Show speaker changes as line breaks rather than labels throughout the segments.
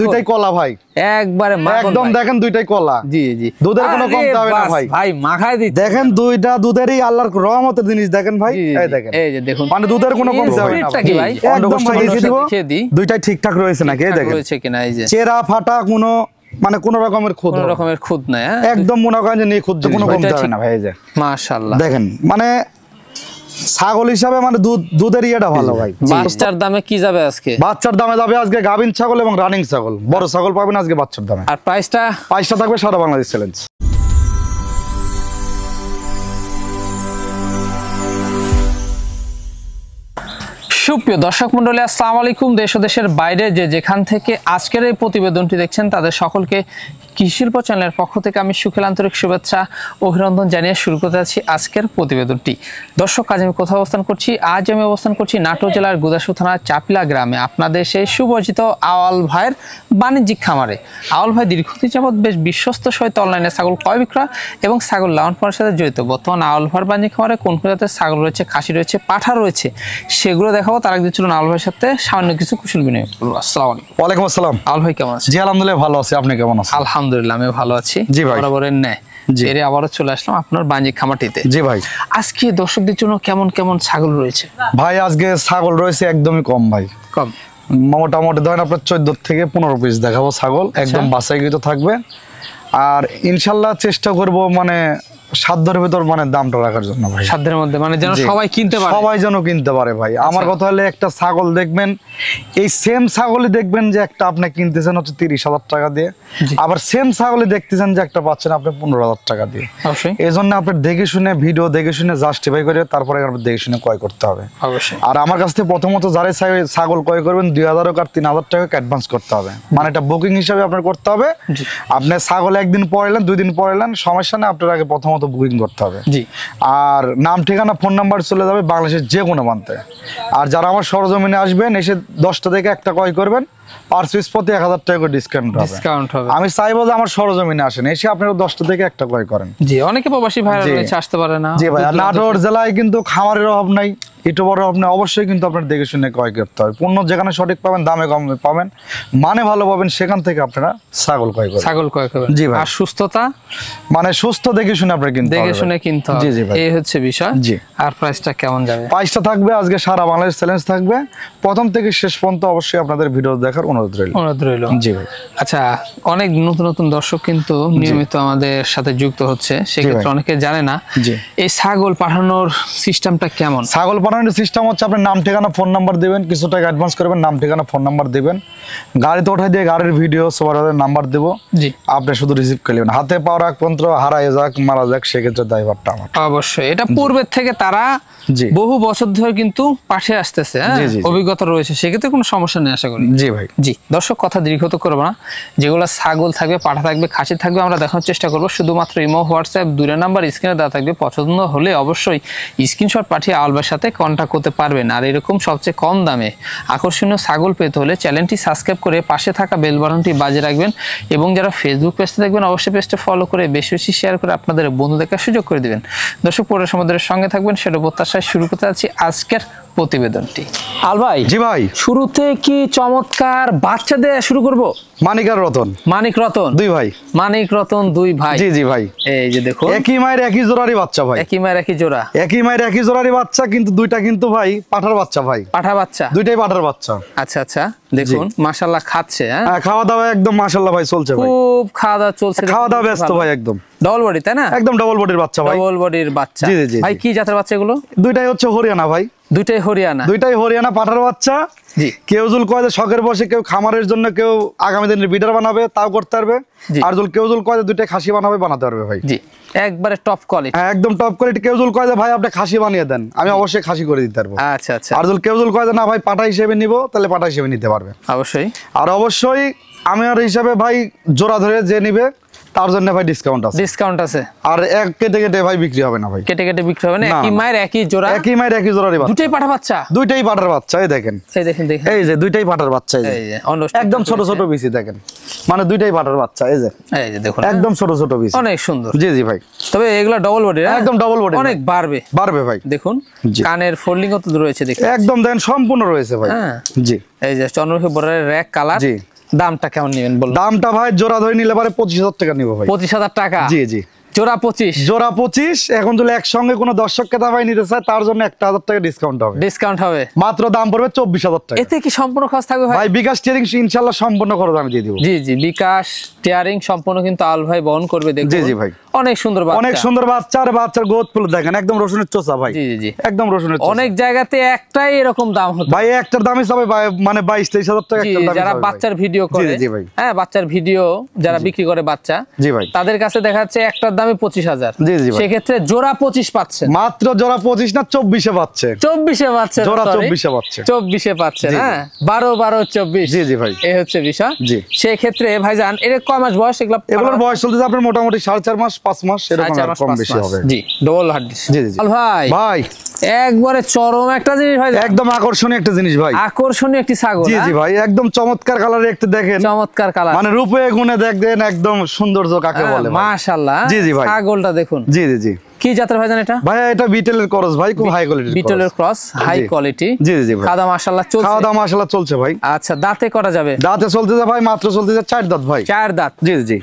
দুইটাই কলা ভাই,
একবারে
একদম দেখেন দুইটাই কলা।
জি জি,
দুধের কোনো কমতে হবে না ভাই।
ভাই মাখায় দিচ্ছে,
দেখেন দুইটা দুধেরই আল্লাহর রহমতের জিনিস। দেখেন ভাই, এই দেখেন,
এই যে দেখুন,
মানে দুধের কোনো কমতে হবে না
ভাই।
একদম ভাই দেখিয়ে দিব দুইটাই ঠিকঠাক রয়েছে নাকি। এই দেখেন
রয়েছে কিনা, এই যে
চেরা ফাটা কোনো মানে কোন রকমের খুদ
নাই,
একদম মনে করেন যে নিখুঁত, কোনো কমতে হবে না ভাই। এই যে
মাশাআল্লাহ
দেখেন, মানে ছাগল হিসাবে মানে দুধের ইয়েটা ভালো ভাই।
বাচ্চার দামে কি যাবে আজকে?
বাচ্চার দামে যাবে আজকে গাভিন ছাগল এবং রানিং ছাগল, বড় ছাগল পাবেন আজকে বাচ্চার দামে।
আর প্রাইসটা
থাকবে সারা বাংলাদেশ চ্যালেঞ্জ।
সুপ্রিয় দর্শক মন্ডলী, আসসালামু আলাইকুম। দেশ ও দেশের বাইরে যে যেখান থেকে আজকের এই প্রতিবেদনটি দেখছেন তাদের সকলকে কৃষি শিল্প চ্যানেলের পক্ষ থেকে আমি সুখের আন্তরিক শুভেচ্ছা অভিনন্দন জানিয়ে শুরু করতে যাচ্ছি আজকের প্রতিবেদনটি। দর্শক, আজ আমি কোথাও অবস্থান করছি? আজ আমি অবস্থান করছি নাটোর জেলার গুদাসু থানার চাপিলা গ্রামে, আপনাদের সেই সুপরিচিত আওয়াল ভাইয়ের বাণিজ্যিক খামারে। আওয়াল ভাই দীর্ঘদিন যাবৎ বেশ বিশ্বস্ত সহিত অনলাইনে ছাগল ক্রয় বিক্রয় এবং ছাগল লালন পালনের সাথে জড়িত। বর্তমান আওয়াল ভাইয়ের বাণিজ্যিক খামারে কোন কোন জাতের ছাগল রয়েছে, খাসি রয়েছে, পাঠা রয়েছে, সেগুলো দেখাবো। তার একদিন চলুন আওয়াল ভাইয়ের সাথে সামান্য কিছু কুশল বিনিময় করবো। আসসালামু আলাইকুম।
ওয়ালাইকুম আসসালাম।
আওয়াল ভাই কেমন আছেন?
জি আলহামদুলিল্লাহ ভালো আছি, আপনি কেমন আছেন?
আলহামদুলিল্লাহ আমি ভালো আছি।
জি ভাই,
বরাবরের ন্যায় আবারও চলে আসলাম আপনার বাণিজ্যিক খামারটিতে।
জি ভাই,
আজকে দর্শকদের জন্য কেমন কেমন ছাগল রয়েছে?
ভাই আজকে ছাগল রয়েছে একদমই কম ভাই,
কম
মোটামুটি ধরেন আপনার 14 থেকে 15 পিস দেখাবো ছাগল, একদম বাছাইকৃত থাকবে। আর ইনশাল্লাহ চেষ্টা করব মানে সাধ্যের ভিতর মানে দামটা রাখার জন্য ভাই,
সাধ্যের মধ্যে, মানে যেন সবাই কিনতে পারে,
সবাই যেন কিনতে পারে ভাই। আমার কথা হলে একটা ছাগল দেখবেন, এই সেম ছাগলই দেখবেন যে একটা আপনি কিনতেছেন হচ্ছে 30,000 টাকা দিয়ে, আবার সেম ছাগলই দেখতেছেন যে একটা পাচ্ছেন আপনি 15,000 টাকা দিয়ে। এই জন্য আপনি দেখে শুনে ভিডিও দেখে শুনে জাস্টিফাই করে তারপরে আপনি দেখে শুনে ক্রয় করতে হবে অবশ্যই। আর আমার কাছ থেকে প্রথমত যারা ছাগল ক্রয় করবেন 2,000 আর 3,000 টাকা অ্যাডভান্স করতে হবে, মানে এটা বুকিং হিসাবে আপনার করতে হবে। আপনি ছাগল একদিন পরে এলেন 2 দিন পরে এলেন সমস্যা নেই, আপনার আগে প্রথমত বুকিং করতে হবে। আর নাম ঠিকানা ফোন নাম্বার চলে যাবে বাংলাদেশের যে কোনো প্রান্তে। আর যারা আমার সরজমিনে আসবেন এসে 10টা থেকে একটা ক্রয় করবেন, পার পিস প্রতি 1,000 টাকা করে ডিসকাউন্ট হবে। আমি চাইবো যে আমার সরজমিনে আসেন, এসে আপনারা 10টা থেকে একটা ক্রয় করেন।
জি, অনেকে প্রবাসী ভাইরা রয়েছে, আসতে পারে না।
জি ভাই, নাটোর জেলায় কিন্তু খামারের অভাব নাই, একটু বড় অভাব নাই। অবশ্যই কিন্তু আপনার দেখে শুনে ক্রয় করতে হবে। পণ্য যেখানে সঠিক পাবেন, দামে কম পাবেন, মানে ভালো পাবেন, সেখান থেকে আপনারা ছাগল ক্রয় করবেন। জি ভাই,
আর সুস্থতা
মানে সুস্থ দেখে শুনে আপনারা কিনতে হবে,
দেখে শুনে কিনতে হবে।
জি জি ভাই,
এই হচ্ছে বিষয়। জি, আর প্রাইসটা কেমন যাবে?
প্রাইসটা থাকবে আজকে সারা বাংলাদেশ চ্যালেঞ্জ থাকবে, প্রথম থেকে শেষ পর্যন্ত অবশ্যই আপনাদের ভিডিও দেখার অনুরোধ রইল। জি ভাই।
আচ্ছা, অনেক নতুন নতুন দর্শক কিন্তু নিয়মিত আমাদের সাথে যুক্ত হচ্ছে, সেক্ষেত্রে অনেকে জানে না এই ছাগল পাঠানোর সিস্টেমটা কেমন।
ছাগল পাঠানোর সিস্টেম হচ্ছে আপনার নাম ঠিকানা ফোন নাম্বার দিবেন, কিছু টাকা অ্যাডভান্স করবেন, নাম ঠিকানা ফোন নাম্বার দিবেন, গাড়িতে ওঠাই দিয়ে গাড়ির ভিডিও সবার নাম্বার দেবো, আপনি শুধু রিসিভ করে নেবেন। হাতে পাওয়ার এক পন্ত্র হারায় যাক মারা যাক সেক্ষেত্রে দায়ভারটা আমার।
অবশ্যই এটা পূর্বের থেকে তারা বহু বছর ধরে কিন্তু পাশে আসতেছে, অভিজ্ঞতা রয়েছে, সেক্ষেত্রে কোনো সমস্যা নেই আশা করি।
জি ভাই।
জি দর্শক, কথা দীর্ঘত করবো না, যেগুলো ছাগল থাকবে, পাঠা থাকবে, খাসি থাকবে, আমরা দেখানোর চেষ্টা করবো। শুধুমাত্র ইমো, হোয়াটসঅ্যাপ 2 নাম্বার স্ক্রিনে দেওয়া থাকবে। পছন্দ হলে অবশ্যই স্ক্রিনশট পাঠিয়ে আওয়ালবার সাথে কন্ট্যাক্ট করতে পারবেন। আর এরকম সবচেয়ে কম দামে আকর্ষণীয় ছাগল পেতে হলে চ্যানেলটি সাবস্ক্রাইব করে পাশে থাকা বেল বাটনটি বাজিয়ে রাখবেন, এবং যারা ফেসবুক পেজটা দেখবেন অবশ্যই পেজটা ফলো করে বেশি বেশি শেয়ার করে আপনাদের বন্ধু দেখার সুযোগ করে দিবেন। দর্শক, পরে আমাদের সঙ্গে থাকবেন, সেটা প্রত্যাশায় শুরু করতে যাচ্ছি আজকের প্রতিবেদনটি। আল ভাই,
জি ভাই,
শুরুতে কি চমৎকার বাচ্চা দিয়ে শুরু করব?
মানিক আর রতন,
মানিক রতন
2 ভাই,
মানিক রতন 2 ভাই।
জি জি ভাই,
এই যে দেখো,
একই মায়ের একই জোড়ারই বাচ্চা ভাই,
একই মায়ের একই জোড়া,
একই মায়ের একই জোড়ারই বাচ্চা, কিন্তু দুইটা কিন্তু ভাই পাঠার বাচ্চা ভাই,
পাঠা বাচ্চা,
দুইটাই পাঠার বাচ্চা।
আচ্ছা আচ্ছা, দেখুন মাশাআল্লাহ খাচ্ছে,
হ্যাঁ খাওয়া দাওয়া একদম মাশাআল্লাহ ভাই চলছে ভাই,
খুব খাওয়া দাওয়া চলছে,
খাওয়া দাওয়া ব্যস্ত ভাই, একদম
ডবল বডি তাই না?
একদম ডবল বডির বাচ্চা ভাই,
ডবল বডির বাচ্চা।
জি জি
ভাই কি জাতের বাচ্চা এগুলো?
দুইটাই হচ্ছে হরিয়ানা ভাই,
দুইটাই হরিয়ানা
পাঠার বাচ্চা। জি, কেউ জুল কয় যে শখের বসে, কেউ খামারের জন্য, কেউ আগামী দিনের বিডার বানাবে তাও করতে পারবে, আর কেউ জুল কয় যে দুইটাই খাসি বানাতে পারবে ভাই। জি,
একবারে টপ কোয়ালিটি,
হ্যাঁ একদম টপ কোয়ালিটি। কেউ জুল কয় যে ভাই আপনি খাসি বানিয়ে দেন, আমি অবশ্যই খাসি করে দিতে পারবো।
আচ্ছা আচ্ছা।
আর কেউ জুল কয় যে না ভাই পাঠা হিসেবে নিব, তাহলে পাঠা হিসেবে নিতে পারবে
অবশ্যই।
আর অবশ্যই আমি আর হিসাবে ভাই জোড়া ধরে যে নিবে তার জন্য ভাই ডিসকাউন্ট আছে। আর এক কেটে কেটে ভাই বিক্রি হবে না ভাই,
কেটে কেটে বিক্রি হবে না। একই মায়ের একই জোড়া,
একই মায়ের একই জোড়ারই বাচ্চা,
দুইটাই পাঠা বাচ্চা,
দুইটাই পাঠার বাচ্চা। এই দেখেন, এই যে দুইটাই পাঠার বাচ্চা, এই যে একদম ছোট ছোট বিচি, দেখেন মানে দুইটাই পাঠার বাচ্চা, এই যে দেখুন একদম ছোট ছোট বিচি,
অনেক সুন্দর।
জি জি ভাই,
তবে এগুলা ডবল বডি,
একদম ডবল বডি,
অনেক বাড়বে ভাই। দেখুন কানের ফোল্ডিং কত রয়েছে, দেখুন
একদম দেখেন সম্পূর্ণ রয়েছে ভাই। জি,
এই যে চন্দ্রমুখী বর্ডারের র‍্যাক কালার, জি দামটা কেমন নেবেন বলুন?
দামটা ভাই জোড়া ধরে নিলে পারে 25,000 টাকা নিবো ভাই।
25,000 টাকা?
জি জি,
জোড়া 25?
জোড়া 25। এখন যদি একসঙ্গে কোনো দর্শক ক্রেতা ভাই নিতে চায় তার জন্য 1,000 টাকা ডিসকাউন্ট হবে।
ডিসকাউন্ট হবে?
মাত্র দাম পড়বে 24,000 টাকা।
এতে কি সম্পূর্ণ খরচ থাকবে ভাই?
ভাই বিকাশ টিয়ারিং ইনশাআল্লাহ সম্পূর্ণ খরচ আমি দিয়ে দিব।
জি জি, বিকাশ টিয়ারিং সম্পূর্ণ কিন্তু আল ভাই বহন করবে। দেখুন
জি জি ভাই,
অনেক সুন্দর বাচ্চা,
অনেক সুন্দর বাচ্চা। আর বাচ্চার গ্রোথ ফুল দেখেন, একদম রসুনের চোষা ভাই।
জি জি জি,
একদম রসুনের চোষা।
অনেক জায়গাতে একটাই এরকম দাম হতো
ভাই, একটার দামই সবাই মানে 22-23,000 টাকা
জি,
একটার দাম।
যারা বাচ্চার ভিডিও করে,
জি ভাই,
হ্যাঁ বাচ্চার ভিডিও যারা বিক্রি করে বাচ্চা,
জি ভাই,
তাদের কাছে দেখা যাচ্ছে একটার দামে 25,000।
জি জি ভাই,
সেক্ষেত্রে জোড়া 25 পাচ্ছেন।
মাত্র জোড়া 25 না 24-এ পাচ্ছে।
24-এ পাচ্ছেন,
জোড়া
sorry,
24-এ পাচ্ছে।
24-এ পাচ্ছেন।
জি, জি।
হ্যাঁ 12 24।
জি জি ভাই,
এই হচ্ছে বিষয়।
জি।
সেই ক্ষেত্রে ভাইজান এর কয় মাস বয়স এগুলো?
এগুলোর বয়স চলতেছে আপনার মোটামুটি 4.5 মাস 5 মাস এরকম,
4 মাস
কম
5
বেশি
মাস।
হবে।
জি, ডবল হার্ডিস।
জি জি জি।
আল ভাই,
ভাই
একবারে চরম একটা জিনিস ভাই,
একদম আকর্ষণীয় একটা জিনিস ভাই।
আকর্ষণীয় একটি ছাগল।
জি জি ভাই, একদম চমৎকার কালারে একটু দেখেন,
চমৎকার কালার,
মানে রূপে গুণে দেখেন একদম সৌন্দর্য কাকে বলে।
মাশাআল্লাহ।
জি জি ভাই,
ছাগলটা দেখুন।
জি জি জি।
কি জাতের ভাইজান এটা?
ভাই এটা বিটেলের ক্রস ভাই, খুব হাই কোয়ালিটির
বিটলের ক্রস, হাই
জি।
কোয়ালিটি।
জি জি ভাই,
খাওয়া দাওয়া মাশাআল্লাহ চলছে?
খাওয়া দাওয়া মাশাআল্লাহ চলছে ভাই।
আচ্ছা, দাঁতে করা যাবে?
দাঁতে চলতেছে ভাই, মাত্র চলতেছে 4 দাঁত ভাই।
4 দাঁত?
জি জি,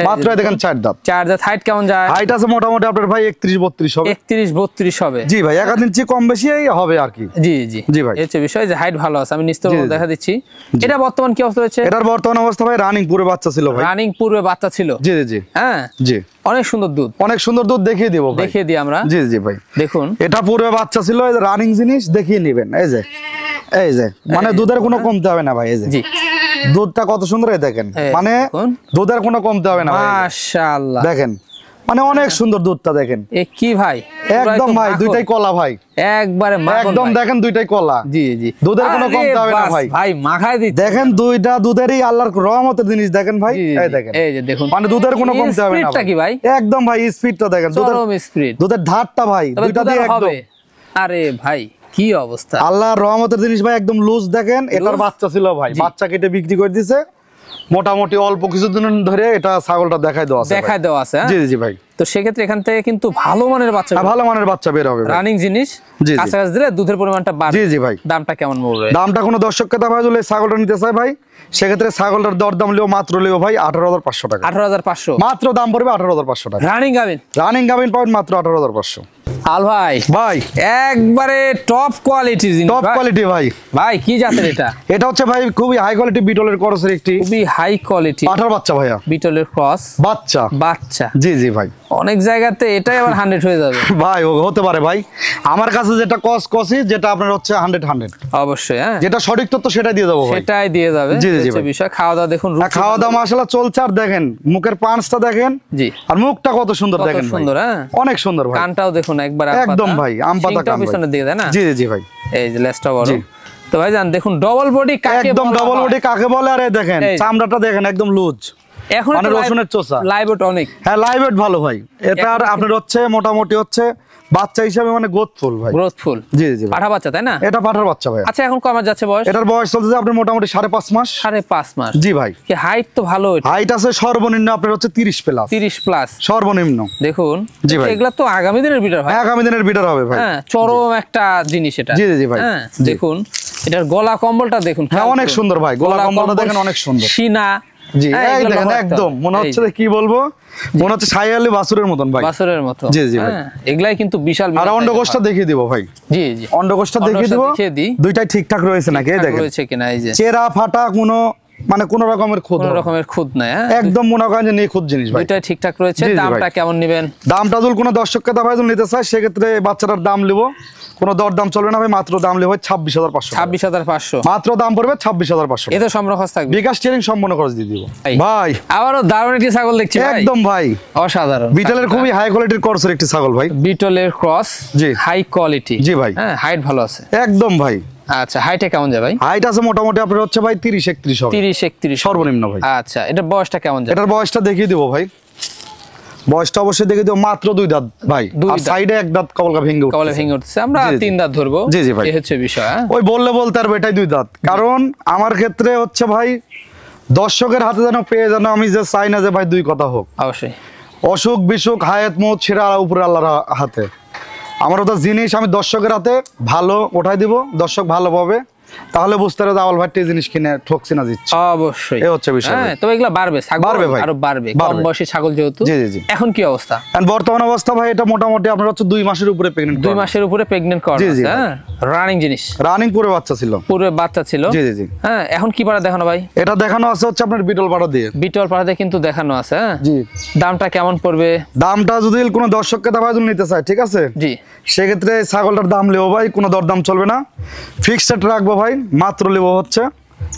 মাত্র দেখেন 4 দাঁত।
4 দাঁত। হাইট কেমন যায়?
হাইট আছে মোটামুটি আপনার ভাই 31-32 হবে।
31-32 হবে?
জি ভাই, 1 ইঞ্চি কম বেশি হবে আর কি।
জি জি
জি ভাই,
এই হচ্ছে বিষয় যে হাইট ভালো আছে। আমি নিস্তর
জি, জি।
দেখা দিচ্ছি। এটা বর্তমান কি অবস্থা রয়েছে?
এটার বর্তমান অবস্থা ভাই রানিং পুরো বাচ্চা ছিল ভাই।
রানিং পূর্বে বাচ্চা ছিল?
জি জি জি,
হ্যাঁ
জি।
অনেক সুন্দর দুধ,
অনেক সুন্দর দুধ দেখিয়ে দিব ভাই।
দেখিয়ে দিই আমরা।
জি জি ভাই,
দেখুন
এটা পূর্বে বাচ্চা ছিল, এই যে রানিং জিনিস দেখিয়ে নেবেন। এই যে, এই যে মানে দুধের কোনো কমতে হবে না ভাই। এই যে
জি,
দুধটা কত সুন্দর, এই দেখেন,
এই
মানে
দেখুন।
দুধের কোনো কমতে হবে না ভাই।
মাশাআল্লাহ,
দেখেন মানে অনেক সুন্দর দুধটা দেখেন।
এ কি ভাই?
একদম ভাই, দুইটাই কলা ভাই,
একবারে মাখন
একদম
ভাই।
দেখেন দুইটাই কলা।
জি জি,
দুধের কোনো
আরে
কমতে হবে না
বাস,
ভাই।
ভাই মাখায় দিচ্ছে।
দেখেন দুইটা দুধেরই আল্লাহর রহমতের জিনিস দেখেন ভাই।
জি, জি,
এই
জি।
দেখেন,
এই যে দেখুন,
মানে দুধের কোনো কমতে হবে না
স্পিডটা কি ভাই?
একদম ভাই, স্পিডটা দেখেন, দুধের
চরম স্পিড।
দুধের ধারটা ভাই,
তবে
দুইটা
দুধ
দিয়ে
আর
একদম
হবে। আরে ভাই কি অবস্থা!
আল্লাহর রহমতের জিনিস ভাই, একদম লুজ দেখেন। এটার বাচ্চা ছিল ভাই,
জি।
বাচ্চা কেটে বিক্রি করে দিছে মোটামুটি অল্প কিছুদিন ধরে। এটা ছাগলটা দেখাই দেওয়া আছে ভাই।
দেখায় দেওয়া আছে। হ্যাঁ?
জি জি ভাই,
তো সেক্ষেত্রে এখান থেকে কিন্তু ভালো মানের বাচ্চা,
ভালো মানের বাচ্চা বের হবে ভাই।
রানিং জিনিস
জি, জি।
কাছাকাছি দিলে দুধের পরিমাণটা
জি
বাড়বে।
জি ভাই,
দামটা কেমন বলবে?
দামটা কোনো দর্শক ক্রেতা ভাই যদি ছাগলটা নিতে চায় ভাই, সেক্ষেত্রে ছাগলটার দরদাম লিও মাত্র লিও ভাই 18,500 টাকা।
18,500
মাত্র দাম পড়বে 18,500 টাকা।
রানিং গাবিন?
রানিং গাভিন পাবেন মাত্র 18,500।
আল ভাই
ভাই
একবারে টপ কোয়ালিটির জিনিস।
টপ
ভাই।
কোয়ালিটি ভাই।
ভাই কি জাতের এটা?
এটা হচ্ছে ভাই খুবই হাই কোয়ালিটি বিটলের ক্রসের একটি
খুবই হাই কোয়ালিটি
পাঠার বাচ্চা ভাইয়া,
বিটলের ক্রস
বাচ্চা।
বাচ্চা।
জি জি ভাই,
অনেক জায়গাতে এটাই আবার 100 হয়ে যাবে
ভাই হতে পারে ভাই। আমার কাছে যেটা কসি, যেটা আপনার হচ্ছে 100
অবশ্যই। হ্যাঁ
যেটা সঠিক তথ্য সেটাই দিয়ে দেবো ভাই।
সেটাই দিয়ে যাবে।
জি, জি,
হচ্ছে
ভাই।
বিষয়। খাওয়া দাওয়া দেখুন,
আর খাওয়া দাওয়া মাশাআল্লাহ চলছে। আর দেখেন মুখের পাঁচটা দেখেন,
জি
আর মুখটা কত সুন্দর
কত
দেখেন ভাই।
সুন্দর। হ্যাঁ
অনেক সুন্দর ভাই,
কানটাও দেখুন একবার
একদম ভাই আম পাতা কান ভাই।
পিছনের দিকে, তাই না?
জি জি ভাই,
এই যে লেজটা বড়।
জি।
তো ভাই জান দেখুন ডবল বডি কাকে
একদম
বলা
ডবল
হয়?
বডি কাকে বলে। আর এই দেখেন
এই।
চামড়াটা দেখেন একদম লুজ,
এখন
মানে রসুনের চোষা।
লাইভ অনেক।
হ্যাঁ লাইভ ওয়েট ভালো ভাই। এটার আপনার হচ্ছে মোটামুটি হচ্ছে বাচ্চা হিসাবে মানে গ্রোথফুল ভাই।
গ্রোথফুল।
জি জি ভাই।
পাঠা বাচ্চা, তাই না?
এটা পাঠার বাচ্চা ভাই।
আচ্ছা এখন কমার যাচ্ছে বয়স?
এটার বয়স চলতেছে আপনার মোটামুটি 5.5 মাস।
5.5 মাস।
জি ভাই,
কি হাইট তো ভালো।
হাইট আছে সর্বনিম্ন আপনার হচ্ছে 30 প্লাস।
30 প্লাস
সর্বনিম্ন।
দেখুন
জি ভাই।
এগুলা তো আগামী দিনের বিটার ভাই।
হ্যাঁ আগামী দিনের বিটার হবে ভাই।
হ্যাঁ চরম একটা জিনিস এটা।
জি, জি, জি ভাই।
হ্যাঁ
জি।
দেখুন এটার গলা কম্বলটা দেখুন।
হ্যাঁ অনেক সুন্দর ভাই, গলা কম্বলটা দেখেন অনেক সুন্দর।
সিনা।
জি
হ্যাঁ,
এই
এগুলো
দেখেন
ব্যবহার
একদম
করতে
মনে
হবে।
হচ্ছে
এই
যে কি বলবো, মনে হচ্ছে সাইয়ালি বাছুরের মতন ভাই।
বাছুরের মতো।
জি, জি ভাই।
হ্যাঁ, এগুলাই কিন্তু বিশাল
আর
বিশাল
অন্ডকোষটা দেখিয়ে দিব ভাই।
জি জি
অন্ডকোষটা দেখিয়ে দিব,
দেখিয়ে দিই।
দুইটাই ঠিকঠাক রয়েছে নাকি এই
ঠিকঠাক
দেখেন।
রয়েছে কিনা এই যে
চেরা ফাটা কোনো মানে কোনো রকমের খুদ
কোনো রকমের খুদ নাই। হ্যাঁ
একদম মনে করেন যে নিখুঁত জিনিস ভাই।
দুইটাই ঠিকঠাক রয়েছে।
জি, জি ভাই।
দামটা কেমন নেবেন?
দামটা যদি কোনো দর্শক ক্রেতা ভাই যদি নিতে চায় সেক্ষেত্রে বাচ্চাটার দাম লিব, কোনো দরদাম চলবে না ভাই, মাত্র দাম লিব 26,500।
26,500
মাত্র দাম পড়বে 26,500।
এতে সম্পূর্ণ খরচ থাকবে।
বিকাশ ট্রেনিং সম্পূর্ণ খরচ দিয়ে দিব
ভাই।
ভাই।
আবারও দারুণ একটি ছাগল দেখছি ভাই।
একদম ভাই
অসাধারণ।
বিটলের খুবই হাই কোয়ালিটির ক্রসের একটি ছাগল ভাই।
বিটলের ক্রস।
জি।
High quality.
জি ভাই।
হ্যাঁ হাইট ভালো আছে।
একদম ভাই।
আচ্ছা হাইটে কেমন যায় ভাই?
হাইট আছে মোটামুটি আপনার হচ্ছে ভাই 30-31 হবে
30-31
সর্বনিম্ন ভাই।
আচ্ছা এটা বয়সটা কেমন যায়?
এটার বয়সটা দেখিয়ে দিব ভাই। বয়সটা অবশ্যই দেখিয়ে দিব, মাত্র 2 দাঁত ভাই।
দুই
আর
দাঁত।
সাইডে এক দাঁত কবলকা ভেঙে
কবলে
উঠছে।
ভেঙে উঠছে। আমরা
জি, জি।
3 দাঁত ধরবো।
জি, জি ভাই।
এই হচ্ছে বিষয়। হ্যাঁ?
ওই বলতে আর এটাই 2 দাঁত, কারণ আমার ক্ষেত্রে হচ্ছে ভাই দর্শকের হাতে যেন পেয়ে যেন আমি যে চাই না যে ভাই 2 কথা হোক।
অবশ্যই।
অসুখ বিসুখ হায়াত মত ছেড়ে উপরে আল্লাহর হাতে। আমার ওটা জিনিস আমি দর্শকের হাতে ভালো ওঠাই দিব, দর্শক ভালো পাবে। তাহলে বুঝতে পারবে আওয়াল ভাই এই জিনিস কিনে ঠকছি না দিচ্ছে।
অবশ্যই
এই হচ্ছে বিষয়।
হ্যাঁ, তবে এগুলা বাড়বে, ছাগল
বাড়বে ভাই,
আরো বাড়বে, কম বয়সী ছাগল যেহেতু।
জি জি জি।
এখন কি অবস্থা?
এন্ড বর্তমান অবস্থা ভাই এটা মোটামুটি আপনার হচ্ছে 2 মাসের উপরে প্রেগন্যান্ট,
2 মাসের উপরে প্রেগন্যান্ট করা
জি, জি,
আছে। হ্যাঁ, রানিং জিনিস,
রানিং পুরো বাচ্চা ছিল,
পুরো বাচ্চা ছিল।
জি জি জি।
হ্যাঁ, এখন কি পাড়া দেখানো ভাই?
এটা দেখানো আছে হচ্ছে আপনার বিটল পাড়া দিয়ে,
বিটল পাড়াতে কিন্তু দেখানো আছে। হ্যাঁ,
জি।
দামটা কেমন পড়বে?
দামটা যদি কোনো দর্শককে দাম নিতে চায়, ঠিক আছে,
জি,
সেক্ষেত্রে ছাগলটার দাম লেবো ভাই, কোনো দরদাম চলবে না, ফিক্সড রেট রাখবো ভাই, মাত্র লেবো হচ্ছে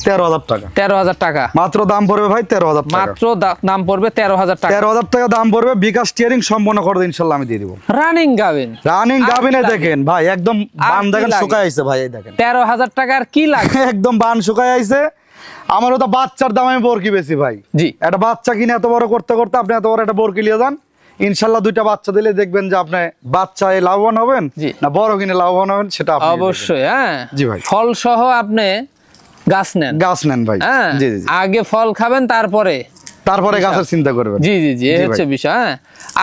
13,000 টাকা।
13,000 টাকা
মাত্র দাম পড়বে ভাই 13,000 টাকা,
মাত্র দাম পড়বে 13,000 টাকা।
13,000 টাকা দাম পড়বে, বিকাশ টিয়ারিং সম্পন্ন করে ইনশাল্লাহ আমি দিয়ে দিব।
রানিং গাবেন,
রানিং
আর
গাবিনে
কি লাগে?
দেখেন ভাই একদম
আর
বান
কি
দেখেন
লাগে?
শুকায় আইছে ভাই, এই দেখেন
13,000 টাকার কি লাগে?
একদম বান শুকায় আইছে। আমারও তো বাচ্চার দাম আমি বরকি বেশি ভাই,
জি,
একটা বাচ্চা কিনে এত বড় করতে করতে আপনি এত বড় একটা বরকি লিয়ে যান, ইনশাল্লাহ 2টা বাচ্চা দিলে দেখবেন যে আপনি বাচ্চায় লাভবান হবেন,
জি।
না বড় কিনে লাভবান হবেন সেটা আপনি
অবশ্যই। হ্যাঁ,
জি ভাই।
ফল সহ আপনি গাছ নেন,
গাছ নেন ভাই,
হ্যাঁ,
জি জি জি।
আগে ফল খাবেন তারপরে
গাছের চিন্তা করবেন,
জি জি জি, এই
জি
হচ্ছে
ভাই।
বিষয়। হ্যাঁ,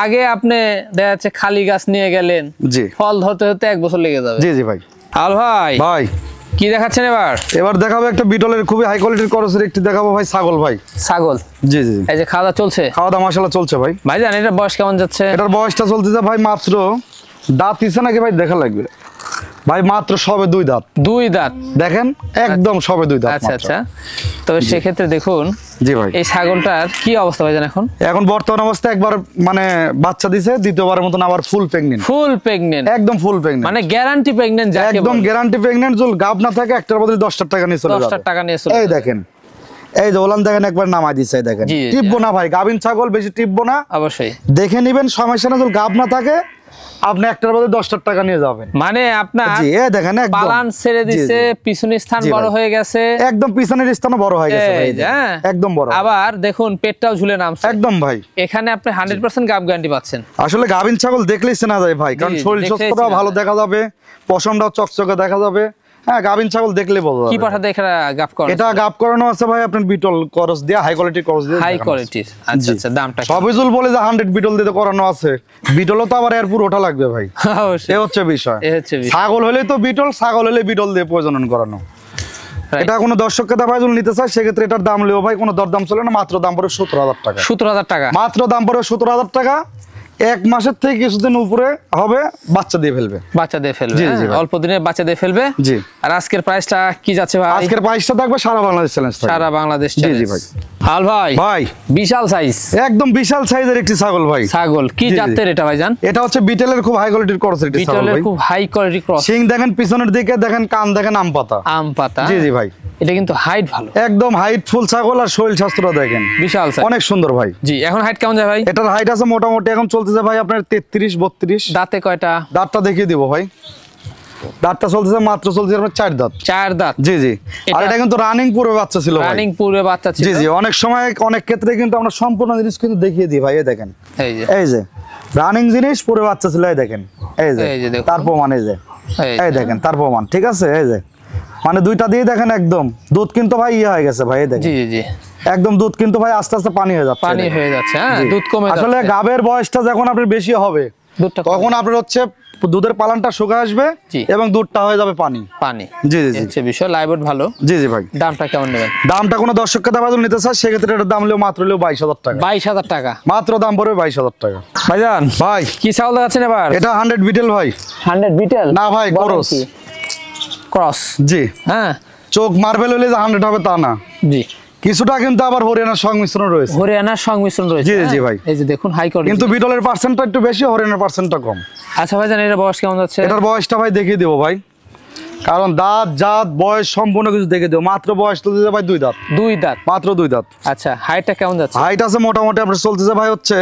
আগে আপনি দেখা যাচ্ছে খালি গাছ নিয়ে গেলেন,
জি
ফল ধরতে ধরতে 1 বছর লেগে যাবে।
জি জি ভাই।
আল ভাই,
ভাই
কি দেখাচ্ছেন এবার?
এবার দেখাবো একটা বিটলের খুবই হাই কোয়ালিটির করসের একটি দেখাবো ভাই, ছাগল ভাই।
ছাগল,
জি জি জি।
এই যে খাওয়া দাওয়া চলছে
খাওয়া দাওয়া মাশাআল্লাহ চলছে ভাই।
ভাই, জানেন এটা বয়স কেমন যাচ্ছে?
এটার বয়সটা চলতেছে ভাই মাত্র, দাঁত ইচ্ছে নাকি ভাই দেখা লাগবে ভাই, মাত্র সবে 2 দাঁত,
2 দাঁত।
দেখেন একদম সবে 2 দাঁত
আচ্ছা
মাত্র।
আচ্ছা, তবে সেক্ষেত্রে দেখুন
জি ভাই।
এই ছাগলটার কি অবস্থা ভাই জানেন এখন?
এখন বর্তমান অবস্থা একবার মানে বাচ্চা দিছে, দ্বিতীয়বারের মতন আবার ফুল প্রেগনেন্ট,
ফুল প্রেগনেন্ট,
একদম ফুল প্রেগনেন্ট,
মানে গ্যারান্টি প্রেগনেন্ট, যাকে
একদম গ্যারান্টি প্রেগনেন্ট। জল গাব না থাকে একটার বদলে 10টা টাকা নিয়ে চলে
10
যাবে।
টাকা নিয়ে চলে
এই
যাবে।
দেখেন, এই যে ওলান দেখেন একবার নামাই দিছে, এই দেখেন
জি, জি,
টিপবো না ভাই, গাবিন ছাগল বেশি টিপবো না,
অবশ্যই।
দেখে নিবেন সমস্যা না, জল গাব না থাকে আপনি একটার বদলে 10টা টাকা নিয়ে যাবেন।
মানে আপনার
জি এই দেখেন একদম
পালান ছেড়ে
জি,
দিছে,
জি।
পিছনের স্থান
জি
বড়
ভাই।
হয়ে গেছে,
একদম পিছনের স্থানও বড় হয়ে গেছে ভাই,
এই যে, হ্যাঁ।
একদম বড়।
আবার দেখুন পেটটাও ঝুলে নামছে
একদম ভাই,
এখানে আপনি 100% গাব গ্যারান্টি পাচ্ছেন।
আসলে গাবিন ছাগল দেখলেই চেনা যায় ভাই, কারণ
জি,
শরীর
দেখলেই
স্বাস্থ্যটাও
চেনা
ভালো
যায়।
দেখা যাবে, পশমটাও চকচকে দেখা যাবে। হ্যাঁ, গাবিন ছাগল দেখলে বোঝা
কি
যাবে।
পাঠা দেখে গাব করেন?
এটা গাব করানো আছে ভাই আপনার বিটল করস দিয়ে, হাই কোয়ালিটির করস দিয়ে,
হাই
দেখানো আছে।
কোয়ালিটির। আচ্ছা
জি।
আচ্ছা, দামটা কি?
সবিজুল বলে যে 100 বিটল দিয়ে করানো আছে, বিটলও তো আবার এর পুরো ওঠা লাগবে ভাই,
অবশ্যই,
এ হচ্ছে বিষয়।
এই হচ্ছে বিষয়।
ছাগল হলে তো বিটল, ছাগল হলে বিটল দিয়ে প্রজনন করানো।
Right.
এটা কোনো দর্শককে দাম যদি নিতে চায় সেক্ষেত্রে এটার দাম লেও ভাই কোনো দরদাম চলে না, মাত্র দাম পড়বে 17,000 টাকা।
17,000 টাকা,
মাত্র দাম পড়বে 17,000 টাকা। 1 মাসের থেকে কিছুদিন উপরে হবে বাচ্চা দিয়ে ফেলবে,
বাচ্চা দিয়ে ফেলবে।
জি, জি
হ্যাঁ,
ভাই।
অল্প দিনে বাচ্চা দিয়ে ফেলবে।
জি।
আর আজকের প্রাইসটা কি যাচ্ছে ভাই?
আজকের প্রাইসটা থাকবে সারা বাংলাদেশ চ্যালেঞ্জ থাকবে।
সারা বাংলাদেশ
জি, জি
চ্যালেঞ্জ।
ভাই।
হাল ভাই,
ভাই
বিশাল সাইজ
একদম বিশাল সাইজের একটি ছাগল ভাই,
ছাগল, কি
জি, জি।
জাতের এটা ভাইজান?
এটা হচ্ছে বিটেলের খুব হাই কোয়ালিটির করস একটি ছাগল
বিটলের
ভাই।
খুব হাই কোয়ালিটি ক্রস,
সিং দেখেন পিছনের দিকে, দেখেন কান দেখেন আম পাতা।
আম পাতা।
জি জি ভাই,
এটা কিন্তু হাইট ভালো,
একদম হাইট ফুল ছাগল, আর শরীর স্বাস্থ্যটা দেখেন
বিশাল সাইজ।
অনেক সুন্দর ভাই।
জি, এখন হাইট কেমন যায় ভাই?
এটার হাইট আছে মোটামুটি এখন চলতেছে ভাই আপনার 33-32।
দাঁতে কয়টা?
দাঁতটা দেখিয়ে দিব ভাই, দাঁতটা চলতেছে মাত্র চলতেছে আপনার 4 দাঁত।
4 দাঁত।
জি জি। আর
এটা-
এটা কিন্তু রানিং পুরো বাচ্চা ছিল ভাই।
রানিং পূর্বে বাচ্চা ছিল।
জি জি, অনেক সময় অনেক ক্ষেত্রে কিন্তু আমরা সম্পূর্ণ জিনিস কিন্তু দেখিয়ে দিই ভাই, এই দেখেন,
এই যে,
এই যে রানিং জিনিস পুরো বাচ্চা ছিল, এই দেখেন, এই
এই যে
যে
দেখুন।
তার প্রমাণ, এই যে,
এই
এই দেখেন তার প্রমাণ, ঠিক আছে, এই যে মানে 2টা দিয়ে দেখেন একদম দুধ কিন্তু ভাই ইয়ে হয়ে গেছে ভাই, এই দেখেন
জি জি জি,
একদম দুধ কিন্তু ভাই আস্তে আস্তে পানি হয়ে যাচ্ছে,
পানি
এই দেখেন।
হয়ে যাচ্ছে। হ্যাঁ,
জি।
দুধ কমে
আসলে
যাচ্ছে।
গাবের বয়সটা যখন আপনার বেশি হবে
দুধটা
তখন আপনার হচ্ছে দুধের পালানটা শুকা আসবে,
জি।
এবং দুধটা হয়ে যাবে পানি।
পানি।
জি জি জি
হচ্ছে বিষয়। লাইভট ভালো।
জি জি ভাই।
দামটা কেমন নেবেন?
দামটা কোনো দর্শককে দাম নিতে চায় সেক্ষেত্রে এটার দাম হলো মাত্র 22,000 টাকা।
22,000 টাকা
মাত্র দাম পড়বে 22,000 টাকা।
ভাইজান,
ভাই
কি ছাগল দেখাচ্ছেন এবার?
এটা 100 বিটেল ভাই,
100 বিটেল
না ভাই করস।
ক্রস।
জি,
হ্যাঁ,
চোখ মার্বেল হলে যে 100 হবে তা না,
জি।
কিছুটা কিন্তু আবার হরিয়ানার সংমিশ্রণ রয়েছে।
হরিয়ানার সংমিশ্রণ রয়েছে।
জি, জি,
হ্যাঁ?
ভাই।
এই যে দেখুন হাই কোয়ালিটি।
কিন্তু বিটলের পার্সেন্টটা একটু বেশি, হরিয়ানার পার্সেন্টটা কম।
আচ্ছা ভাইজান, এর বয়স কেমন যাচ্ছে?
এটার বয়সটা ভাই দেখিয়ে দেবো ভাই, কারণ দাঁত জাত বয়স সম্পূর্ণ কিছু দেখে দেবো। মাত্র বয়স তো দিতে ভাই 2 দাঁত,
2 দাঁত।
মাত্র 2 দাঁত।
আচ্ছা, হাইটটা কেমন যাচ্ছে?
হাইট আছে মোটামুটি আপনার চলতেছে ভাই হচ্ছে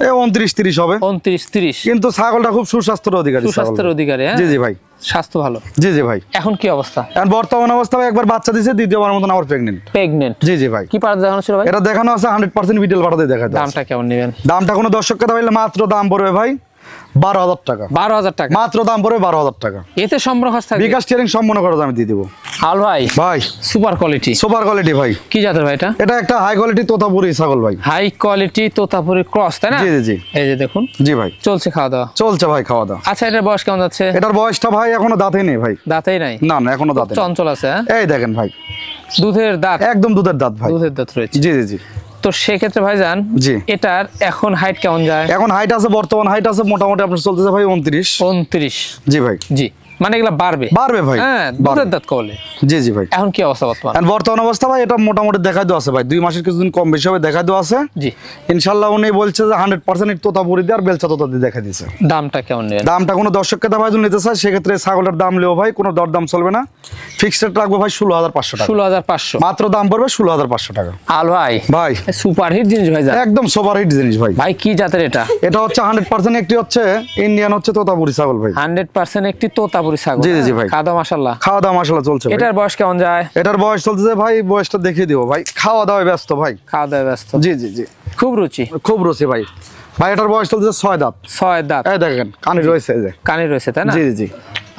29-30 হবে,
29-30।
কিন্তু ছাগলটা খুব সুস্বাস্থ্যের অধিকারী,
সুস্বাস্থ্যের
ছাগল।
অধিকারী। হ্যাঁ,
জি জি ভাই,
স্বাস্থ্য ভালো।
জি জি ভাই।
এখন কি অবস্থা?
এখন বর্তমান অবস্থা ভাই একবার বাচ্চা দিয়েছে, দ্বিতীয়বার মতন আবার প্রেগনেন্ট।
প্রেগনেন্ট।
জি জি ভাই।
কি পাড়া দেখানো ছিল ভাই?
এটা দেখানো আছে 100% বিটেল পাঠাতে দেখা যায়।
দামটা কেমন নেবেন?
দামটা কোনো দর্শককে দাম হইলে মাত্র দাম পড়বে ভাই 12,000 টাকা।
12,000 টাকা
মাত্র দাম পড়বে 12,000 টাকা।
এতে সম্পূর্ণ খরচ থাকবে।
বিকাশ টিয়ারিং সম্পূর্ণ খরচ আমি দিয়ে দিব।
আল ভাই
ভাই
সুপার কোয়ালিটি।
সুপার কোয়ালিটি ভাই।
কি জাতের ভাই এটা?
এটা একটা হাই কোয়ালিটি তোতাপুরি ছাগল ভাই।
হাই কোয়ালিটি তোতাপুরি ক্রস, তাই না?
জি জি জি।
এই যে দেখুন,
জি ভাই
চলছে খাওয়া দাওয়া?
চলছে ভাই খাওয়া দাওয়া।
আচ্ছা, এটার বয়স কেমন যাচ্ছে?
এটার বয়সটা ভাই এখনো দাঁতেই নেই ভাই।
দাঁতেই নাই?
না না এখনো দাঁতে নেই।
চঞ্চল আছে, হ্যাঁ?
এই দেখেন ভাই,
দুধের দাঁত?
একদম দুধের দাঁত ভাই।
দুধের দাঁত রয়েছে।
জি জি জি।
তো সেক্ষেত্রে ভাইজান
জি।
এটার এখন হাইট কেমন যায়?
এখন হাইট আছে, বর্তমান হাইট আছে মোটামুটি আপনার চলতেছে ভাই 29।
29?
জি ভাই।
জি, মানে এগুলা বাড়বে?
বাড়বে ভাই।
হ্যাঁ, দুধের দাঁত কবলে।
জি জি ভাই।
এখন কি অবস্থা বর্তমান?
আর বর্তমান অবস্থা ভাই এটা মোটামুটি দেখা দেওয়া আছে ভাই, 2 মাসের কিছুদিন কম বেশি হবে দেখা দেওয়া আছে।
জি।
ইনশাআল্লাহ উনি বলছে যে 100% তোতাপুরি দিয়ে আর বেলচা তোতা দিয়ে দেখা দিয়েছে।
দামটা কেমন নেবেন?
দামটা কোনো দর্শককে দাম যদি নিতে চায় সেক্ষেত্রে ছাগলের দাম লেও ভাই কোনো দরদাম চলবে না, ফিক্সড রেট রাখবো ভাই 16,500 টাকা।
16,500?
মাত্র দাম পড়বে 16,500 টাকা।
আল ভাই
ভাই
সুপার হিট জিনিস ভাইজান,
একদম সুপার হিট জিনিস ভাই।
ভাই কি জাতের এটা?
এটা হচ্ছে 100% একটি হচ্ছে ইন্ডিয়ান হচ্ছে তোতাপুরি ছাগল ভাই।
100% একটি তোতাপুরি ছাগল।
জি, জি, জি ভাই।
খাওয়া মাশাআল্লাহ।
খাওয়া দাওয়া মাশাআল্লাহ চলছে ভাই।
এটার বয়স কেমন যায়?
এটার বয়স চলতেছে ভাই, বয়সটা দেখিয়ে দিব ভাই, খাওয়া দাওয়ায় ব্যস্ত ভাই।
খাওয়া দাওয়া ব্যস্ত?
জি জি জি।
খুব রুচি?
খুব রুচি ভাই। ভাই এটার বয়স চলতেছে 6 দাঁত।
6 দাঁত?
এই দেখেন কানে রয়েছে এই যে।
কানে রয়েছে, তাই না?
জি জি জি।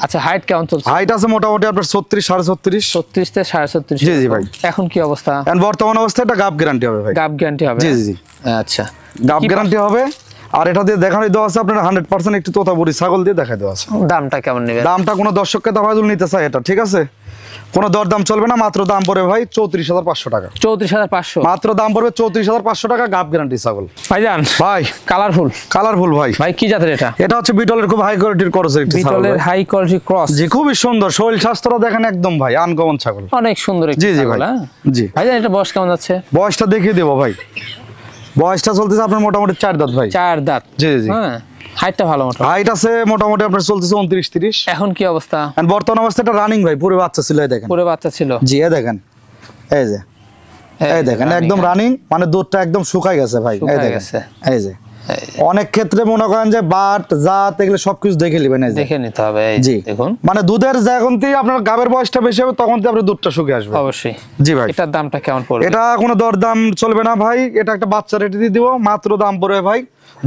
আচ্ছা, হাইট কেমন চলছে?
হাইট আছে মোটামুটি আপনার 36 36.5।
36 থেকে 36.5?
জি, জি ভাই।
এখন কি অবস্থা?
এন্ড বর্তমান অবস্থায় এটা গাব গ্যারান্টি হবে ভাই।
গাব গ্যারান্টি হবে?
জি জি জি।
আচ্ছা,
গাব গ্যারান্টি হবে। আর এটা দিয়ে দেখানো দেওয়া আছে আপনার 100% একটু তোতাপুরি ছাগল দিয়ে দেখা দেওয়া আছে।
দামটা কেমন নেবেন?
দামটা কোনো দর্শককে দাম নিতে চায় এটা, ঠিক আছে? কোনো দরদাম চলবে না, মাত্র দাম পড়বে ভাই 34,500 টাকা।
34,500?
মাত্র দাম পড়বে 34,500 টাকা, গাব গ্যারান্টি ছাগল
ভাইজান
ভাই।
কালারফুল?
কালারফুল ভাই।
ভাই কি জাতের এটা?
এটা হচ্ছে বিটলের খুব হাই কোয়ালিটির ক্রস একটি ছাগল।
বিটলের হাই কোয়ালিটি ক্রস?
জি, খুবই সুন্দর, শরীর স্বাস্থ্যটা দেখেন একদম ভাই আনকমন ছাগল।
অনেক সুন্দর একটি
জি জি
ছাগল,
ভাই।
হ্যাঁ?
জি।
ভাইজান এটা বয়স কেমন যাচ্ছে?
বয়সটা দেখিয়ে দেবো ভাই। বয়সটা চলতেছে আপনার মোটামুটি 4 দাঁত ভাই।
4 দাঁত?
জি জি।
হ্যাঁ, হাইটটা ভালো মতো?
হাইট আছে মোটামুটি আপনার চলতেছে 29 30।
এখন কি অবস্থা?
এন্ড বর্তমান অবস্থাটা রানিং ভাই, পুরো বাচ্চা ছিল এই দেখেন।
পুরো বাচ্চা ছিল?
জি এই দেখেন, এই যে এই দেখেন একদম রানিং, মানে দুধটা একদম শুকায় গেছে ভাই। এই দেখেন এই যে। অনেক ক্ষেত্রে মনে করেন যে বাট জাত এগুলো সবকিছু দেখে নেবেন, এই যে
দেখে নিতে হবে। এই
জি
দেখুন,
মানে দুধের যখন থেকে আপনার গাবের বয়সটা বেশি হবে তখন থেকে আপনার দুধটা শুকিয়ে আসবে।
অবশ্যই।
জি ভাই।
এটার দামটা কেমন পড়বে?
এটা কোনো দরদাম চলবে না ভাই, এটা একটা বাচ্চা রেটে দিয়ে দিব, মাত্র দাম পড়বে ভাই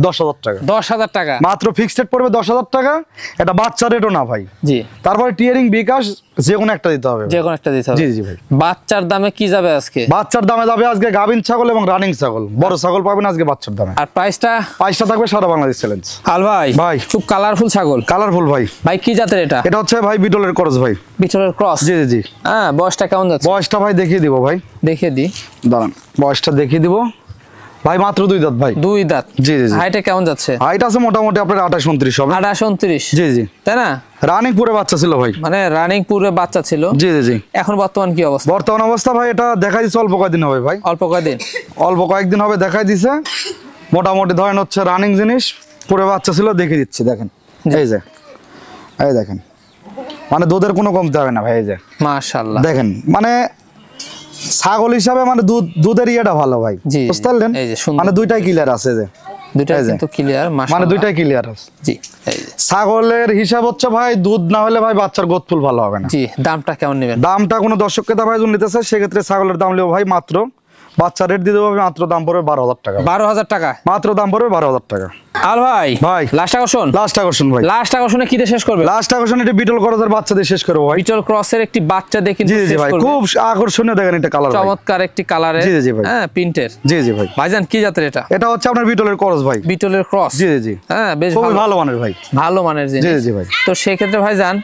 10,000 টাকা।
10,000 টাকা?
মাত্র ফিক্সড রেট পড়বে 10,000 টাকা। এটা বাচ্চা রেটও না ভাই।
জি।
তারপরে টিয়ারিং বিকাশ যে কোনো একটা দিতে হবে।
যে কোনো একটা দিতে হবে?
জি জি ভাই।
বাচ্চার দামে কি যাবে আজকে?
বাচ্চার দামে যাবে আজকে গাভিন ছাগল এবং রানিং ছাগল, বড় ছাগল পাবেন আজকে বাচ্চার দামে।
আর প্রাইসটা?
প্রাইসটা থাকবে সারা বাংলাদেশ চ্যালেঞ্জ।
আল ভাই
ভাই
খুব কালারফুল ছাগল।
কালারফুল ভাই।
ভাই কি জাতের এটা?
এটা হচ্ছে ভাই বিটলের ক্রস ভাই।
বিটলের ক্রস?
জি জি জি।
হ্যাঁ, বয়সটা কেমন যাচ্ছে?
বয়সটা ভাই দেখিয়ে দিব ভাই।
দেখিয়ে দি।
দাঁড়ান, বয়সটা দেখিয়ে দিব ভাই, মাত্র 2 দাঁত ভাই।
2 দাঁত?
জি জি জি।
হাইটে কেমন যাচ্ছে?
হাইট আছে মোটামুটি আপনার 28 29 হবে।
28 29?
জি জি।
তাই না?
রানিং পুরো বাচ্চা ছিল ভাই।
মানে রানিং পুরো বাচ্চা ছিল?
জি জি জি।
এখন বর্তমান কি অবস্থা?
বর্তমান অবস্থা ভাই এটা দেখাই দিচ্ছে অল্প কয়েকদিন হবে ভাই।
অল্প কয়দিন?
অল্প কয়েকদিন হবে দেখাই দিছে। মোটামুটি ধরেন হচ্ছে রানিং জিনিস, পুরো বাচ্চা ছিল, দেখিয়ে দিচ্ছি দেখেন। এই যে এই দেখেন, মানে দুধের কোনো কমতে হবে না ভাই। এই যে
মাশাআল্লাহ
দেখেন, মানে ছাগল হিসাবে মানে দুধের ইয়েটা ভালো ভাই,
জি,
বুঝতে পারলেন?
এই যে সুন্দর।
মানে দুইটাই ক্লিয়ার আছে, যে
দুইটাই
এই যে।
কিন্তু ক্লিয়ার
মানে
মাশাআল্লাহ।
দুইটাই ক্লিয়ার আছে।
জি, এই যে।
ছাগলের হিসাব হচ্ছে ভাই দুধ না হলে ভাই বাচ্চার গোদ ফুল ভালো হবে না।
জি, দামটা কেমন নেবেন?
দামটা কোনো দর্শককে দাম ভাই নিতে চায় সেক্ষেত্রে ছাগলের দাম লিও ভাই মাত্র বাচ্চা রেট দিয়ে দেবো, মাত্র দাম পড়বে 12,000 টাকা।
12,000 টাকা?
মাত্র দাম পড়বে 12,000 টাকা।
আর ভাই
ভাই
লাস্ট আকর্ষণ?
লাস্ট আকর্ষণ ভাই।
লাস্ট আকর্ষণে কি দিয়ে শেষ করবে?
লাস্ট আকর্ষণ এটা বিটল ক্রসের বাচ্চা দিয়ে শেষ করবো ভাই।
বিটল ক্রসের একটি বাচ্চা দেখে
জি জি ভাই, খুব আকর্ষণীয় দেখেন এটা কালার,
চমৎকার একটি কালারে।
জি জি ভাই।
হ্যাঁ, প্রিন্টের।
জি জি ভাই।
ভাইজান কি জাতের এটা?
এটা হচ্ছে আপনার বিটলের ক্রস ভাই।
বিটলের ক্রস?
জি জি জি।
হ্যাঁ, বেশ
খুবই
ভালো
ভালো মানের ভাই।
ভালো মানের জিনিস।
জি জি ভাই।
তো সেই ক্ষেত্রে ভাইজান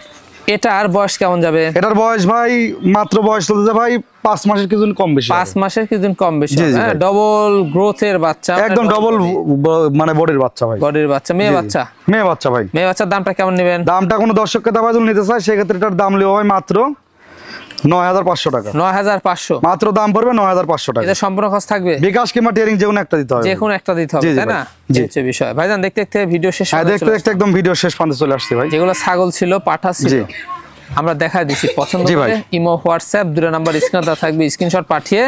এটার বয়স কেমন যাবে?
এটার বয়স ভাই মাত্র বয়স চলতেছে ভাই 5 মাসের কিছুদিন কম বেশি।
5 মাসের কিছুদিন কম বেশি।
জি জি
হ্যাঁ,
ভাই।
ডবল গ্রোথের বাচ্চা,
একদম ডবল মানে বডির বাচ্চা ভাই।
বডির বাচ্চা, মেয়ে
জি, জি।
বাচ্চা?
মেয়ে বাচ্চা ভাই।
মেয়ে বাচ্চার দামটা কেমন নেবেন?
দামটা কোনো দর্শককে দাম নিতে চায় সেক্ষেত্রে এটার দাম লিও হয় মাত্র 9,500 টাকা।
9,500?
মাত্র দাম পড়বে 9,500 টাকা।
এটা সম্পূর্ণ খরচ থাকবে?
বিকাশ কিংবা টিয়ারিং যে কোনো একটা দিতে হবে।
যে কোনো একটা দিতে হবে,
জি, জি
তাই
ভাই।
না?
জি।
এই হচ্ছে বিষয়। ভাইজান দেখতে দেখতে ভিডিও শেষ
হ্যাঁ,
হয়ে
দেখতে
চলে
দেখতে একদম ভিডিও শেষ পর্যন্ত চলে আসছে ভাই।
যেগুলো ছাগল ছিল, পাঠা ছিল,
জি।
আমরা দেখাই দিছি। পছন্দ
জি ভাই।
করে ইমো, হোয়াটসঅ্যাপ দুটো নাম্বার স্ক্রিনে দেওয়া থাকবে, স্ক্রিনশট পাঠিয়ে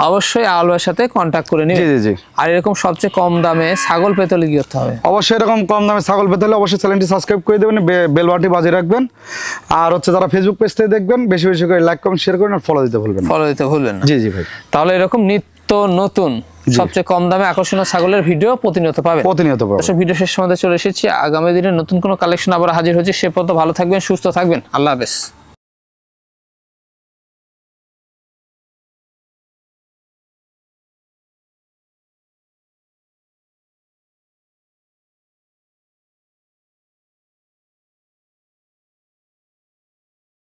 অবশ্যই আলোর সাথে কন্ট্যাক্ট করে নিন।
জি জি জি।
আর এরকম সবচেয়ে কম দামে ছাগল পেতে হলে কি করতে হবে?
অবশ্যই এরকম কম দামে ছাগল পেতে হলে অবশ্যই চ্যানেলটি সাবস্ক্রাইব করে দেবেন, বেল বাটনটি বাজিয়ে রাখবেন। আর হচ্ছে যারা ফেসবুক পেজ থেকে দেখবেন বেশি বেশি করে লাইক কমেন্ট শেয়ার করেন আর ফলো দিতে ভুলবেন না।
ফলো দিতে ভুলবেন না।
জি জি ভাই।
তাহলে এরকম নিত্য নতুন সবচেয়ে কম দামে আকর্ষণীয় ছাগলের ভিডিও প্রতিনিয়ত পাবেন। দর্শক ভিডিও শেষ সময় চলে এসেছি, আগামী দিনে নতুন কোনো কালেকশন আবার হাজির হচ্ছে। সে পর্যন্ত ভালো থাকবেন, সুস্থ থাকবেন, আল্লাহ হাফেজ।